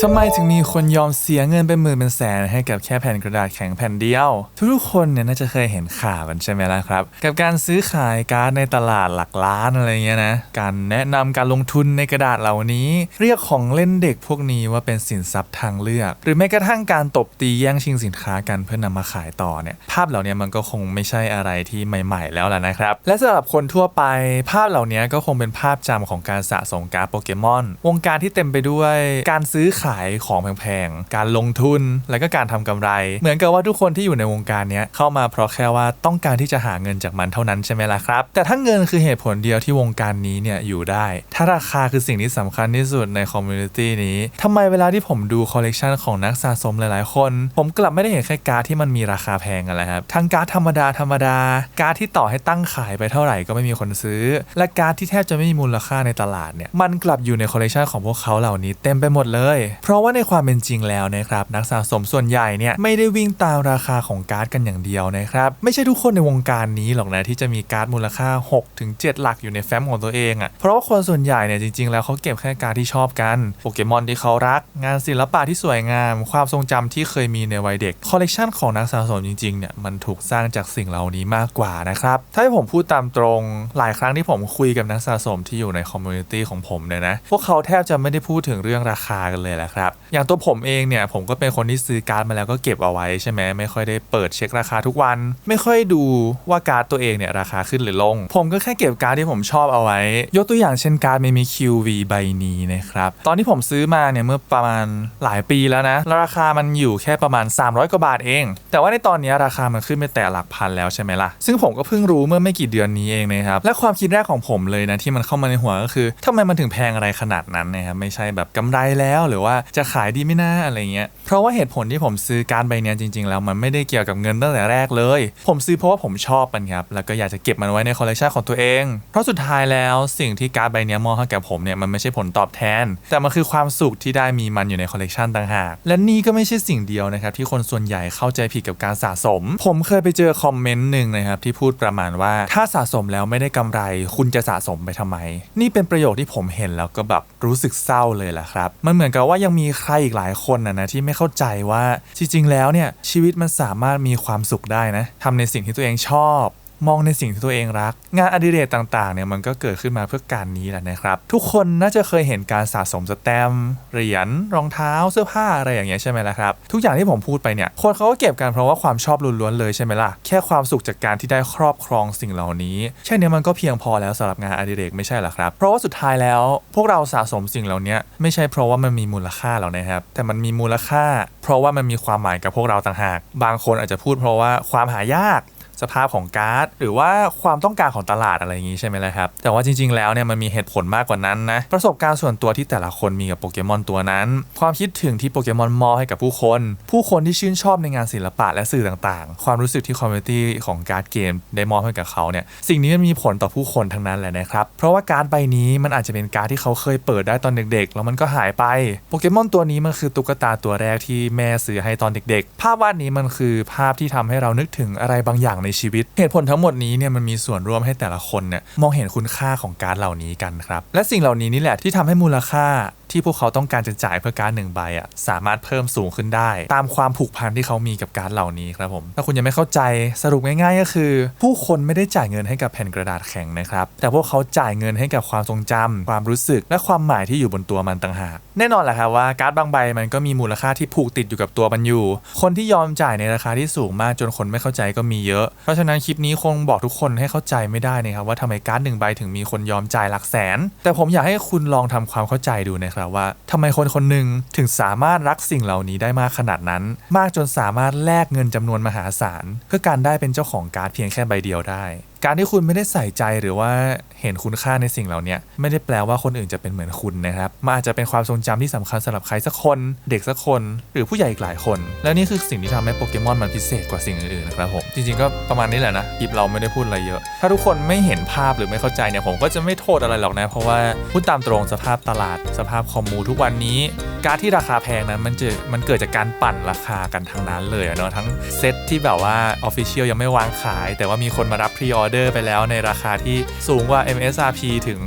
ทำไมถึงมีคนยอมเสียเงินเป็นหมื่นเป็นแสนให้กับแค่แผ่นกระดาษแข็งแผ่นเดียวทุกคนเนี่ยน่าจะเคยเห็นข่าวกันใช่ไหมล่ะครับกับการซื้อขายการ์ดในตลาดหลักล้านอะไรเงี้ยนะการแนะนำการลงทุนในกระดาษเหล่านี้เรียกของเล่นเด็กพวกนี้ว่าเป็นสินทรัพย์ทางเลือกหรือแม้กระทั่งการตบตีแย่งชิงสินค้ากันเพื่อนำมาขายต่อเนี่ยภาพเหล่านี้มันก็คงไม่ใช่อะไรที่ใหม่ๆแล้วล่ะนะครับและสำหรับคนทั่วไปภาพเหล่านี้ก็คงเป็นภาพจำของการสะสมการ์ดโปเกมอนวงการที่เต็มไปด้วยการซื้อขายของแพงๆการลงทุนและก็การทำกำไรเหมือนกับว่าทุกคนที่อยู่ในวงการนี้เข้ามาเพราะแค่ว่าต้องการที่จะหาเงินจากมันเท่านั้นใช่ไหมล่ะครับแต่ถ้าเงินคือเหตุผลเดียวที่วงการนี้เนี่ยอยู่ได้ถ้าราคาคือสิ่งที่สำคัญที่สุดในคอมมูนิตี้นี้ทำไมเวลาที่ผมดูคอลเลกชันของนักสะสมหลายๆคนผมกลับไม่ได้เห็นแค่การ์ดที่มันมีราคาแพงกันแล้วครับทั้งการ์ดธรรมดาการ์ดที่ต่อให้ตั้งขายไปเท่าไหร่ก็ไม่มีคนซื้อและการ์ดที่แทบจะไม่มีมูลค่าในตลาดเนี่ยมันกลับอยู่ในคอลเลกชันของพวกเขาเหล่านี้เต็มไปหมดเลยเพราะว่าในความเป็นจริงแล้วนะครับนักสะสมส่วนใหญ่เนี่ยไม่ได้วิ่งตามราคาของการ์ดกันอย่างเดียวนะครับไม่ใช่ทุกคนในวงการนี้หรอกนะที่จะมีการ์ดมูลค่า 6-7 หลักอยู่ในแฟ้มของตัวเองเพราะว่าคนส่วนใหญ่เนี่ยจริงๆแล้วเขาเก็บแค่การ์ดที่ชอบกันโปเกมอนที่เขารักงานศิลปะที่สวยงามความทรงจำที่เคยมีในวัยเด็กคอลเลกชันของนักสะสมจริงๆเนี่ยมันถูกสร้างจากสิ่งเหล่านี้มากกว่านะครับถ้าให้ผมพูดตามตรงหลายครั้งที่ผมคุยกับนักสะสมที่อยู่ในคอมมูนิตี้ของผมเนี่ยนะพวกเขาแทบจะไม่ได้พูดถึงเรื่องราคากันเลยแหละครับอย่างตัวผมเองเนี่ยผมก็เป็นคนที่ซื้อการ์ดมาแล้วก็เก็บเอาไว้ใช่ไหมไม่ค่อยได้เปิดเช็คราคาทุกวันไม่ค่อยดูว่าการ์ดตัวเองเนี่ยราคาขึ้นหรือลงผมก็แค่เก็บการ์ดที่ผมชอบเอาไว้ยกตัวอย่างเช่นการ์ดมี QV ใบนี้นะครับตอนที่ผมซื้อมาเนี่ยเมื่อประมาณหลายปีแล้วนะราคามันอยู่แค่ประมาณ300กว่าบาทเองแต่ว่าในตอนนี้ราคามันขึ้นไปแต่หลักพันแล้วใช่ไหมล่ะซึ่งผมก็เพิ่งรู้เมื่อไม่กี่เดือนนี้เองนะครับและความคิดแรกของผมเลยนะที่มันเข้ามาในหัวก็คือทำไมมันถึงแพงอะไรขนาดนั้นนะครับไม่ใช่แบบกำไรแล้วหรือว่าจะขายดีไม่น่าอะไรเงี้ยเพราะว่าเหตุผลที่ผมซื้อการ์ดใบนี้จริงๆแล้วมันไม่ได้เกี่ยวกับเงินตั้งแต่แรกเลยผมซื้อเพราะว่าผมชอบมันครับแล้วก็อยากจะเก็บมันไว้ในคอลเลกชันของตัวเองเพราะสุดท้ายแล้วสิ่งที่การ์ดใบนี้มอบให้กับผมเนี่ยมันไม่ใช่ผลตอบแทนแต่มันคือความสุขที่ได้มีมันอยู่ในคอลเลกชันต่างหากและนี่ก็ไม่ใช่สิ่งเดียวนะครับที่คนส่วนใหญ่เข้าใจผิดกับการสะสมผมเคยไปเจอคอมเมนต์หนึ่งนะครับที่พูดประมาณว่าถ้าสะสมแล้วไม่ได้กำไรคุณจะสะสมไปทำไมนี่เป็นประโยคที่ผมเห็นแล้วก็แบบรู้สึกเศร้าเลยล่ะครับมันเหมือนกับว่ายังมีใครอีกหลายคนนะที่ไม่เข้าใจว่าจริงๆแล้วเนี่ยชีวิตมันสามารถมีความสุขได้นะทำในสิ่งที่ตัวเองชอบมองในสิ่งที่ตัวเองรักงานอดิเรกต่างๆเนี่ยมันก็เกิดขึ้นมาเพื่อการนี้แหละนะครับทุกคนน่าจะเคยเห็นการสะสมสแตมป์เหรียญรองเท้าเสื้อผ้าอะไรอย่างเงี้ยใช่ไหมล่ะครับทุกอย่างที่ผมพูดไปเนี่ยคนเขาก็เก็บกันเพราะว่าความชอบล้วนๆเลยใช่ไหมล่ะแค่ความสุขจากการที่ได้ครอบครองสิ่งเหล่านี้แค่นี้มันก็เพียงพอแล้วสำหรับงานอดิเรกไม่ใช่หรอครับเพราะว่าสุดท้ายแล้วพวกเราสะสมสิ่งเหล่านี้ไม่ใช่เพราะว่ามันมีมูลค่าหรอกนะครับแต่มันมีมูลค่าเพราะว่ามันมีความหมายกับพวกเราต่างหากบางคนอาจจะพูดเพราะว่าความหายากสภาพของการ์ดหรือว่าความต้องการของตลาดอะไรอย่างนี้ใช่ไหมล่ะครับแต่ว่าจริงๆแล้วเนี่ยมันมีเหตุผลมากกว่านั้นนะประสบการณ์ส่วนตัวที่แต่ละคนมีกับโปเกมอนตัวนั้นความคิดถึงที่โปเกมอนมอบให้กับผู้คนที่ชื่นชอบในงานศิลปะและสื่อต่างๆความรู้สึกที่คอมมูนิตี้ของการ์ดเกมได้มอบให้กับเขาเนี่ยสิ่งนี้มันมีผลต่อผู้คนทั้งนั้นแหละนะครับเพราะว่าการ์ดใบนี้มันอาจจะเป็นการ์ดที่เขาเคยเปิดได้ตอนเด็กๆแล้วมันก็หายไปโปเกมอนตัวนี้มันคือตุ๊กตาตัวแรกที่แม่ซื้อให้ตอนเด็กๆภาพวาดนี้มันคือภาพที่ทำให้เรานึกถึงอะไรบางอย่างในชีวิตเหตุผลทั้งหมดนี้เนี่ยมันมีส่วนร่วมให้แต่ละคนเนี่ยมองเห็นคุณค่าของการ์ดเหล่านี้กันครับและสิ่งเหล่านี้นี่แหละที่ทำให้มูลค่าที่พวกเขาต้องการจะจ่ายเพื่อการ์ด1ใบสามารถเพิ่มสูงขึ้นได้ตามความผูกพันที่เขามีกับการ์ดเหล่านี้ครับผมถ้าคุณยังไม่เข้าใจสรุปง่ายๆก็คือผู้คนไม่ได้จ่ายเงินให้กับแผ่นกระดาษแข็งนะครับแต่พวกเขาจ่ายเงินให้กับความทรงจำความรู้สึกและความหมายที่อยู่บนตัวมันต่างหากแน่นอนแหละครับว่าการ์ดบางใบมันก็มีมูลค่าที่ผูกติดอยู่กับตัวมันอยู่คนที่ยอมจ่ายในราคาที่สูงมากจนคนไม่เข้าใจก็มีเยอะเพราะฉะนั้นคลิปนี้คงบอกทุกคนให้เข้าใจไม่ได้นะครับว่าทำไมการ์ด1ใบถึงมีคนยอมจ่ายหลักแสนแต่ผมอยากให้คุณลองทำความเข้าใจดูนะครับว่าทำไมคนหนึ่งถึงสามารถรักสิ่งเหล่านี้ได้มากขนาดนั้นมากจนสามารถแลกเงินจำนวนมหาศาลเพื่อการได้เป็นเจ้าของการ์ดเพียงแค่ใบเดียวได้การที่คุณไม่ได้ใส่ใจหรือว่าเห็นคุณค่าในสิ่งเหล่านี้ไม่ได้แปลว่าคนอื่นจะเป็นเหมือนคุณนะครับมันอาจจะเป็นความทรงจำที่สำคัญสำหรับใครสักคนเด็กสักคนหรือผู้ใหญ่อีกหลายคนและนี่คือสิ่งที่ทำให้โปเกมอนมันพิเศษกว่าสิ่งอื่นๆนะครับผมจริงๆก็ประมาณนี้แหละนะคลิปเราไม่ได้พูดอะไรเยอะถ้าทุกคนไม่เห็นภาพหรือไม่เข้าใจเนี่ยผมก็จะไม่โทษอะไรหรอกนะเพราะว่าพูดตามตรงสภาพตลาดสภาพคอมมูทุกวันนี้การ์ดที่ราคาแพงนั้นมันเกิดจากการปั่นราคากันทั้งนั้นเลยเนาะทั้งเซตที่แบบว่า Official ยังไม่วางขายแต่ว่ามีคนมารับพรีออเดอร์ไปแล้วในราคาที่สูงกว่า MSRP ถึง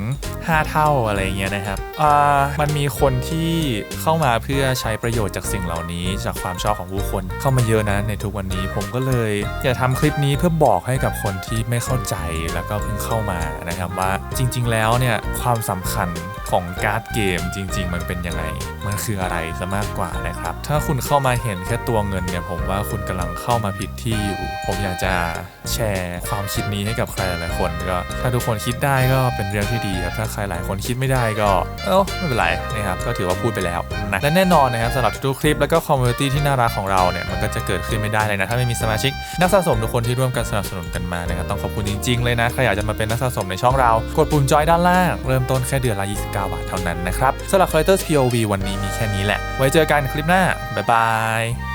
5 เท่าอะไรเงี้ยนะครับมันมีคนที่เข้ามาเพื่อใช้ประโยชน์จากสิ่งเหล่านี้จากความชอบของผู้คนเข้ามาเยอะนะในทุกวันนี้ผมก็เลยอยากทำคลิปนี้เพื่อบอกให้กับคนที่ไม่เข้าใจแล้วก็เพิ่งเข้ามานะครับว่าจริงๆแล้วเนี่ยความสำคัญของการ์ดเกมจริงๆมันเป็นยังไงมันคืออะไรซะมากกว่านะครับถ้าคุณเข้ามาเห็นแค่ตัวเงินเนี่ยผมว่าคุณกำลังเข้ามาผิดที่อยู่ผมอยากจะแชร์ความคิดนี้ให้กับใครหลายๆคนก็ถ้าทุกคนคิดได้ก็เป็นเรื่องที่ดีครับถ้าใครหลายคนคิดไม่ได้ก็ไม่เป็นไรนะครับก็ถือว่าพูดไปแล้วนะและแน่นอนนะครับสำหรับทุกคลิปแล้วก็คอมมูนิตี้ที่น่ารักของเราเนี่ยมันก็จะเกิดขึ้นไม่ได้เลยนะถ้าไม่มีสมาชิกนักสะสมทุกคนที่ร่วมกันสนับสนุนกันมานะครับต้องขอบคุณจริงๆเลยนะใครอยากจะมาเป็นนักสะสมในช่องเรากดปุ่มจอยด้านล่างเริ่มต้นแค่เดือนละ29 บาทเท่านั้นนะครับสำหรับ Collectors POV วันนี้มีแค่นี้แหละไว้เจอกันคลิปหน้าบ๊ายบาย